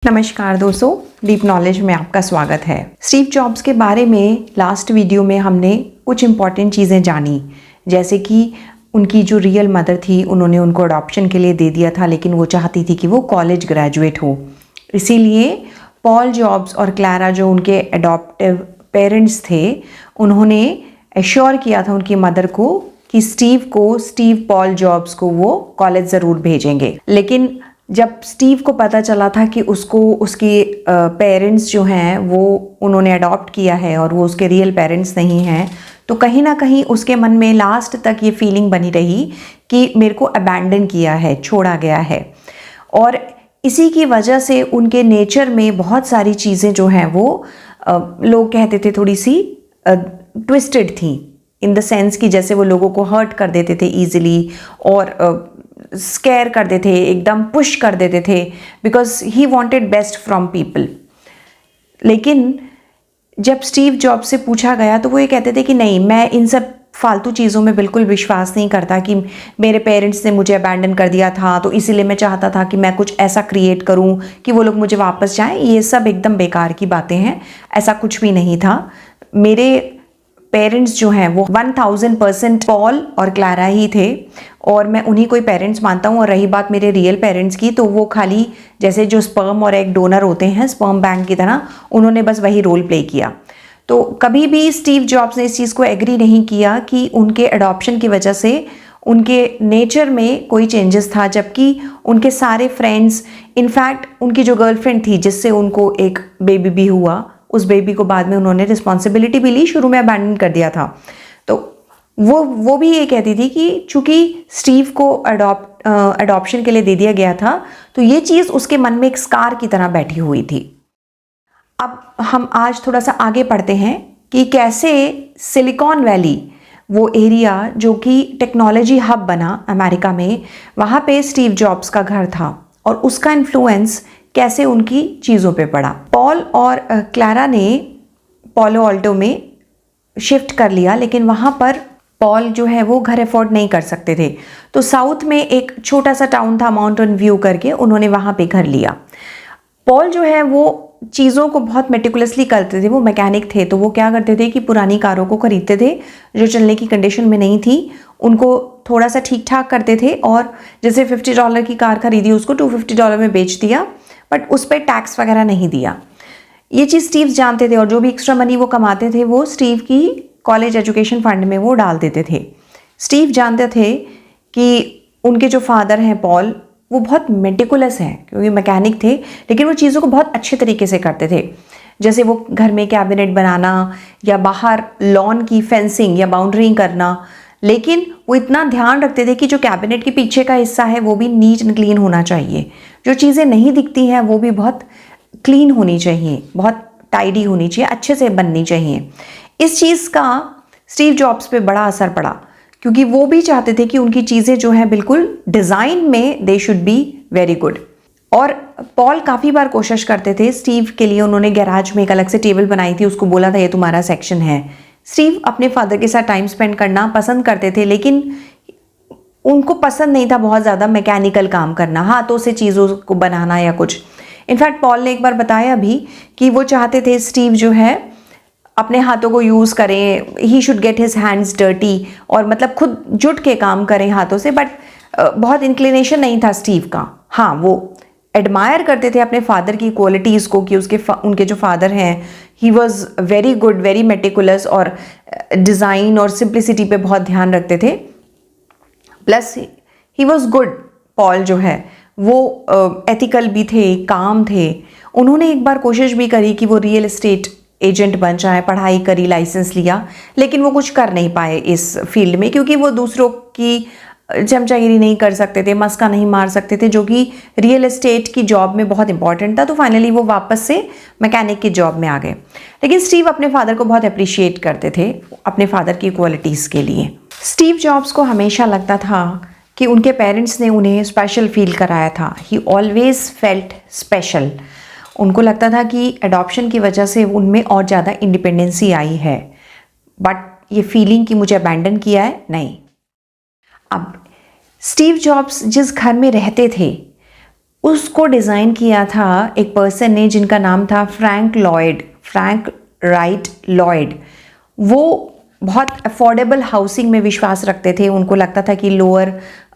नमस्कार दोस्तों, deep knowledge में आपका स्वागत है। स्टीव जॉब्स के बारे में लास्ट वीडियो में हमने कुछ इम्पॉर्टेंट चीज़ें जानी, जैसे कि उनकी जो रियल मदर थी उन्होंने उनको अडॉप्शन के लिए दे दिया था, लेकिन वो चाहती थी कि वो कॉलेज ग्रेजुएट हो। इसीलिए पॉल जॉब्स और क्लारा जो उनके अडॉप्टिव पेरेंट्स थे, उन्होंने एश्योर किया था उनकी मदर को कि स्टीव पॉल जॉब्स को वो कॉलेज ज़रूर भेजेंगे। लेकिन जब स्टीव को पता चला था कि उसके पेरेंट्स जो हैं वो उन्होंने अडॉप्ट किया है और वो उसके रियल पेरेंट्स नहीं हैं, तो कहीं ना कहीं उसके मन में लास्ट तक ये फीलिंग बनी रही कि मेरे को अबैंडन किया है, छोड़ा गया है। और इसी की वजह से उनके नेचर में बहुत सारी चीज़ें जो हैं वो लोग कहते थे थोड़ी सी ट्विस्टेड थी, इन द सेंस कि जैसे वो लोगों को हर्ट कर देते थे ईजिली और स्केयर कर देते थे, एकदम पुश कर देते थे, because he wanted best from people. लेकिन जब स्टीव जॉब से पूछा गया तो वो ये कहते थे कि नहीं, मैं इन सब फालतू चीज़ों में बिल्कुल विश्वास नहीं करता कि मेरे पेरेंट्स ने मुझे अबैंडन कर दिया था तो इसीलिए मैं चाहता था कि मैं कुछ ऐसा क्रिएट करूं कि वो लोग मुझे वापस जाएं। ये सब एकदम बेकार की बातें हैं, ऐसा कुछ भी नहीं था। मेरे पेरेंट्स जो हैं वो 1000% पॉल और क्लारा ही थे और मैं उन्हीं को ही पेरेंट्स मानता हूँ। और रही बात मेरे रियल पेरेंट्स की, तो वो खाली जैसे जो स्पर्म और एग डोनर होते हैं, स्पर्म बैंक की तरह, उन्होंने बस वही रोल प्ले किया। तो कभी भी स्टीव जॉब्स ने इस चीज़ को एग्री नहीं किया कि उनके अडॉप्शन की वजह से उनके नेचर में कोई चेंजेस था, जबकि उनके सारे फ्रेंड्स, इनफैक्ट उनकी जो गर्लफ्रेंड थी जिससे उनको एक बेबी भी हुआ, उस बेबी को बाद में उन्होंने रिस्पॉन्सिबिलिटी भी ली, शुरू में अबैंडन कर दिया था। तो वो भी ये कहती थी कि चूंकि स्टीव को अडॉप्शन के लिए दे दिया गया था तो ये चीज़ उसके मन में एक स्कार की तरह बैठी हुई थी। अब हम आज थोड़ा सा आगे पढ़ते हैं कि कैसे सिलिकॉन वैली, वो एरिया जो कि टेक्नोलॉजी हब बना अमेरिका में, वहाँ पे स्टीव जॉब्स का घर था और उसका इन्फ्लुएंस कैसे उनकी चीज़ों पे पड़ा। पॉल और क्लारा ने पोलो ऑल्टो में शिफ्ट कर लिया, लेकिन वहाँ पर पॉल जो है वो घर अफोर्ड नहीं कर सकते थे, तो साउथ में एक छोटा सा टाउन था माउंटेन व्यू करके, उन्होंने वहाँ पे घर लिया। पॉल जो है वो चीज़ों को बहुत मेटिकुलसली करते थे, वो मैकेनिक थे, तो वो क्या करते थे कि पुरानी कारों को खरीदते थे जो चलने की कंडीशन में नहीं थी, उनको थोड़ा सा ठीक ठाक करते थे और जैसे $50 की कार खरीदी उसको $250 में बेच दिया, बट उस पर टैक्स वगैरह नहीं दिया। ये चीज़ स्टीव जानते थे और जो भी एक्स्ट्रा मनी वो कमाते थे वो स्टीव की कॉलेज एजुकेशन फंड में वो डाल देते थे। स्टीव जानते थे कि उनके जो फादर हैं पॉल, वो बहुत मेटिकुलस हैं क्योंकि मैकेनिक थे, लेकिन वो चीज़ों को बहुत अच्छे तरीके से करते थे। जैसे वो घर में कैबिनेट बनाना या बाहर लॉन की फेंसिंग या बाउंड्रिंग करना, लेकिन वो इतना ध्यान रखते थे कि जो कैबिनेट के पीछे का हिस्सा है वो भी नीट एंड क्लीन होना चाहिए, जो चीज़ें नहीं दिखती हैं वो भी बहुत क्लीन होनी चाहिए, बहुत टाइडी होनी चाहिए, अच्छे से बननी चाहिए। इस चीज़ का स्टीव जॉब्स पे बड़ा असर पड़ा क्योंकि वो भी चाहते थे कि उनकी चीज़ें जो हैं बिल्कुल डिज़ाइन में they should be very good. और पॉल काफ़ी बार कोशिश करते थे स्टीव के लिए, उन्होंने गैराज में एक अलग से टेबल बनाई थी, उसको बोला था ये तुम्हारा सेक्शन है। स्टीव अपने फादर के साथ टाइम स्पेंड करना पसंद करते थे, लेकिन उनको पसंद नहीं था बहुत ज़्यादा मैकेनिकल काम करना, हाथों से चीज़ों को बनाना या कुछ। इनफैक्ट पॉल ने एक बार बताया भी कि वो चाहते थे स्टीव जो है अपने हाथों को यूज़ करें, he should get his hands dirty, और मतलब खुद जुट के काम करें हाथों से, बट बहुत इंक्लिनेशन नहीं था स्टीव का। हाँ, वो एडमायर करते थे अपने फादर की क्वालिटीज़ को कि उनके जो फादर हैं, he was very good, very meticulous और डिज़ाइन और सिंप्लिसिटी पे बहुत ध्यान रखते थे। Plus he was good, Paul जो है वो एथिकल भी थे, काम थे। उन्होंने एक बार कोशिश भी करी कि वो रियल एस्टेट एजेंट बन जाए, पढ़ाई करी, लाइसेंस लिया, लेकिन वो कुछ कर नहीं पाए इस फील्ड में क्योंकि वो दूसरों की चमचागिरी नहीं कर सकते थे, मस्का नहीं मार सकते थे, जो कि रियल एस्टेट की जॉब में बहुत इंपॉर्टेंट था। तो फाइनली वो वापस से मैकेनिक की जॉब में आ गए। लेकिन स्टीव अपने फादर को बहुत अप्रिशिएट करते थे अपने फादर की क्वालिटीज़ के लिए। स्टीव जॉब्स को हमेशा लगता था कि उनके पेरेंट्स ने उन्हें स्पेशल फील कराया था। ही ऑलवेज फेल्ट स्पेशल। उनको लगता था कि अडॉप्शन की वजह से उनमें और ज़्यादा इंडिपेंडेंसी आई है, बट ये फीलिंग कि मुझे अबैंडन किया है, नहीं। अब स्टीव जॉब्स जिस घर में रहते थे उसको डिज़ाइन किया था एक पर्सन ने जिनका नाम था फ्रैंक राइट लॉयड। वो बहुत अफोर्डेबल हाउसिंग में विश्वास रखते थे। उनको लगता था कि लोअर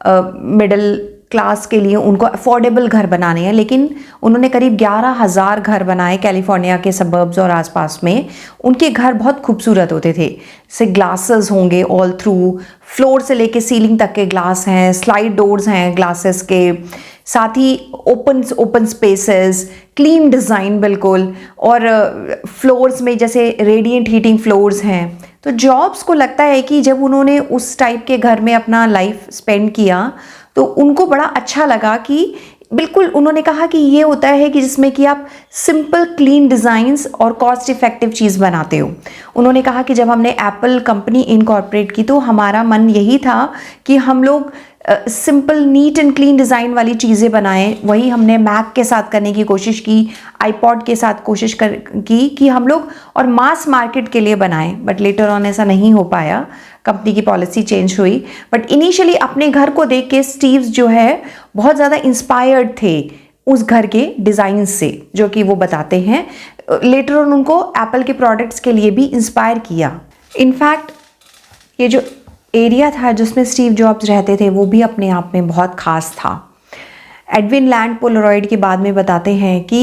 मिडिल क्लास के लिए उनको अफोर्डेबल घर बनाने हैं, लेकिन उन्होंने करीब 11,000 घर बनाए कैलिफोर्निया के सबर्ब्स और आसपास में। उनके घर बहुत खूबसूरत होते थे, से ग्लासेस होंगे ऑल थ्रू, फ्लोर से लेके सीलिंग तक के ग्लास हैं, स्लाइड डोर्स हैं ग्लासेस के, साथ ही ओपन स्पेसेस, क्लीन डिज़ाइन बिल्कुल, और फ्लोर्स में जैसे रेडिएंट हीटिंग फ्लोर्स हैं। तो जॉब्स को लगता है कि जब उन्होंने उस टाइप के घर में अपना लाइफ स्पेंड किया तो उनको बड़ा अच्छा लगा कि बिल्कुल उन्होंने कहा कि ये होता है कि जिसमें कि आप सिंपल क्लीन डिज़ाइंस और कॉस्ट इफ़ेक्टिव चीज़ बनाते हो। उन्होंने कहा कि जब हमने एप्पल कंपनी इनकॉर्पोरेट की तो हमारा मन यही था कि हम लोग simple neat and clean design वाली चीज़ें बनाएं। वही हमने मैक के साथ करने की कोशिश की, आईपॉड के साथ कोशिश की कि हम लोग और मास मार्केट के लिए बनाएं, बट लेटर ऑन ऐसा नहीं हो पाया, कंपनी की पॉलिसी चेंज हुई। बट इनिशियली अपने घर को देख के स्टीव्स जो है बहुत ज़्यादा इंस्पायर्ड थे उस घर के डिज़ाइन से, जो कि वो बताते हैं। लेटर ऑन उनको एप्पल के प्रोडक्ट्स के लिए भी इंस्पायर किया। इनफैक्ट ये जो एरिया था जिसमें स्टीव जॉब्स रहते थे वो भी अपने आप में बहुत ख़ास था। एडविन लैंड पोलरॉयड के बाद में बताते हैं कि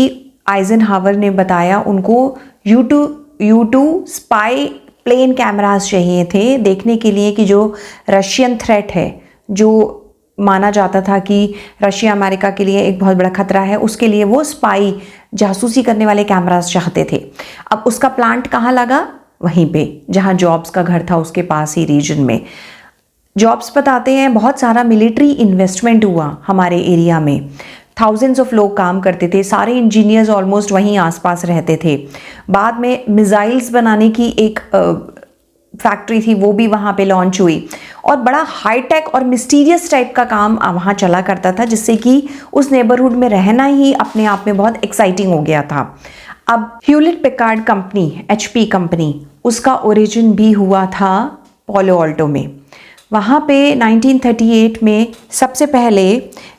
आइजनहावर ने बताया उनको U2 स्पाई प्लेन कैमरास चाहिए थे देखने के लिए कि जो रशियन थ्रेट है, जो माना जाता था कि रशिया अमेरिका के लिए एक बहुत बड़ा खतरा है, उसके लिए वो स्पाई जासूसी करने वाले कैमरास चाहते थे। अब उसका प्लांट कहाँ लगा? वहीं पे जहाँ जॉब्स का घर था उसके पास ही रीजन में। जॉब्स बताते हैं बहुत सारा मिलिट्री इन्वेस्टमेंट हुआ हमारे एरिया में, थाउजेंड्स ऑफ लोग काम करते थे, सारे इंजीनियर्स ऑलमोस्ट वहीं आसपास रहते थे। बाद में मिसाइल्स बनाने की एक फैक्ट्री थी, वो भी वहाँ पे लॉन्च हुई, और बड़ा हाईटेक और मिस्टीरियस टाइप का काम वहाँ चला करता था, जिससे कि उस नेबरहुड में रहना ही अपने आप में बहुत एक्साइटिंग हो गया था। अब Hewlett Packard company, HP company, उसका ओरिजिन भी हुआ था पालो अल्टो में। वहाँ पे 1938 में सबसे पहले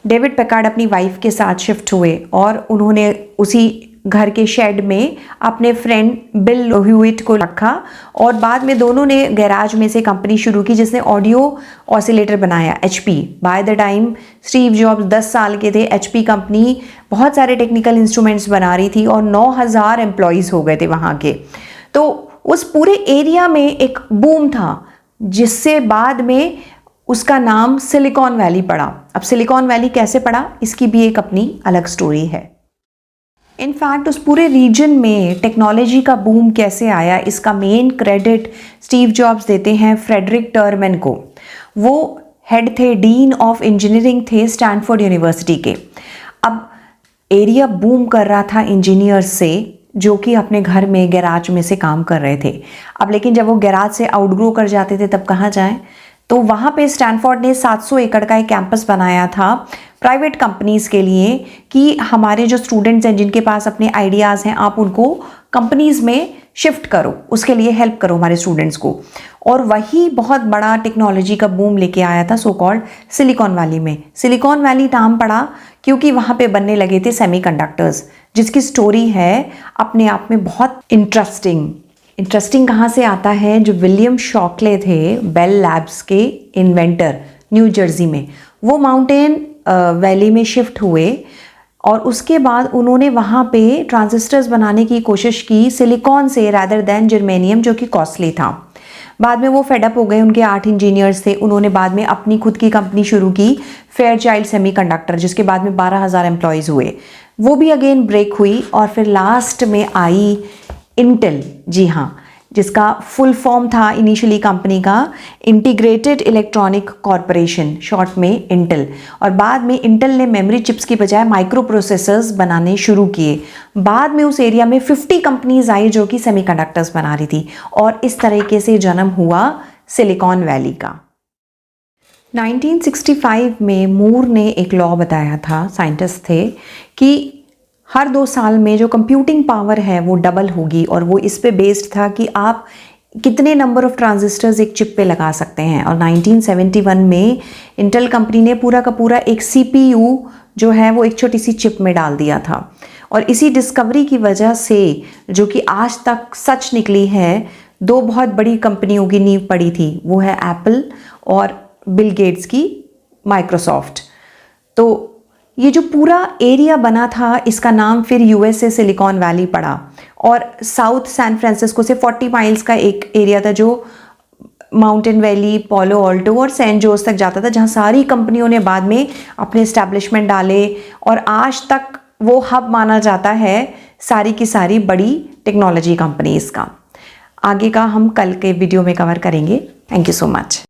डेविड पैकार्ड अपनी वाइफ के साथ शिफ्ट हुए और उन्होंने उसी घर के शेड में अपने फ्रेंड बिल ह्यूइट को रखा, और बाद में दोनों ने गैराज में से कंपनी शुरू की जिसने ऑडियो ऑसिलेटर बनाया, HP। By the time Steve jobs 10 साल के थे, HP कंपनी बहुत सारे टेक्निकल इंस्ट्रूमेंट्स बना रही थी और 9,000 एम्प्लॉयज़ हो गए थे वहाँ के। तो उस पूरे एरिया में एक बूम था, जिससे बाद में उसका नाम सिलिकॉन वैली पड़ा। अब सिलिकॉन वैली कैसे पड़ा, इसकी भी एक अपनी अलग स्टोरी है। इनफैक्ट उस पूरे रीजन में टेक्नोलॉजी का बूम कैसे आया, इसका मेन क्रेडिट स्टीव जॉब्स देते हैं फ्रेडरिक टर्मन को। वो हेड थे, डीन ऑफ इंजीनियरिंग थे स्टैनफोर्ड यूनिवर्सिटी के। अब एरिया बूम कर रहा था इंजीनियर्स से, जो कि अपने घर में गैराज में से काम कर रहे थे। अब लेकिन जब वो गैराज से आउटग्रो कर जाते थे तब कहाँ जाएं? तो वहाँ पे स्टैनफोर्ड ने 700 एकड़ का एक कैंपस बनाया था प्राइवेट कंपनीज़ के लिए, कि हमारे जो स्टूडेंट्स हैं जिनके पास अपने आइडियाज़ हैं, आप उनको कंपनीज़ में शिफ्ट करो, उसके लिए हेल्प करो हमारे स्टूडेंट्स को। और वही बहुत बड़ा टेक्नोलॉजी का बूम लेके आया था सो कॉल्ड सिलिकॉन वैली में। सिलिकॉन वैली नाम पड़ा क्योंकि वहाँ पे बनने लगे थे सेमीकंडक्टर्स, जिसकी स्टोरी है अपने आप में बहुत इंटरेस्टिंग कहाँ से आता है? जो विलियम शॉकले थे बेल लैब्स के इन्वेंटर न्यू जर्सी में, वो माउंटेन वैली में शिफ्ट हुए और उसके बाद उन्होंने वहाँ पे ट्रांजिस्टर्स बनाने की कोशिश की सिलिकॉन से रादर दैन जर्मेनियम, जो कि कॉस्टली था। बाद में वो फेडअप हो गए, उनके 8 इंजीनियर्स थे। उन्होंने बाद में अपनी खुद की कंपनी शुरू की, फेयरचाइल्ड सेमीकंडक्टर, जिसके बाद में 12,000 एम्प्लॉयज़ हुए। वो भी अगेन ब्रेक हुई और फिर लास्ट में आई इंटेल, जी हाँ, जिसका फुल फॉर्म था इनिशियली कंपनी का इंटीग्रेटेड इलेक्ट्रॉनिक कॉरपोरेशन, शॉर्ट में इंटेल। और बाद में इंटेल ने मेमोरी चिप्स की बजाय माइक्रो प्रोसेसर्स बनाने शुरू किए। बाद में उस एरिया में 50 कंपनीज आई जो कि सेमीकंडक्टर्स बना रही थी, और इस तरीके से जन्म हुआ सिलिकॉन वैली का। 1965 में मूर ने एक लॉ बताया था, साइंटिस्ट थे, कि हर 2 साल में जो कंप्यूटिंग पावर है वो डबल होगी, और वो इस पे बेस्ड था कि आप कितने नंबर ऑफ ट्रांजिस्टर्स एक चिप पे लगा सकते हैं। और 1971 में इंटेल कंपनी ने पूरा का पूरा एक CPU जो है वो एक छोटी सी चिप में डाल दिया था। और इसी डिस्कवरी की वजह से, जो कि आज तक सच निकली है, दो बहुत बड़ी कंपनियों की नींव पड़ी थी, वो है एप्पल और बिल गेट्स की माइक्रोसॉफ्ट। तो ये जो पूरा एरिया बना था, इसका नाम फिर USA सिलिकॉन वैली पड़ा। और साउथ सैन फ्रांसिस्को से 40 माइल्स का एक एरिया था जो माउंटेन वैली, पोलो ऑल्टो और सैन जोस तक जाता था, जहाँ सारी कंपनियों ने बाद में अपने एस्टेब्लिशमेंट डाले। और आज तक वो हब माना जाता है सारी की सारी बड़ी टेक्नोलॉजी कंपनीज का। आगे का हम कल के वीडियो में कवर करेंगे। Thank you so much.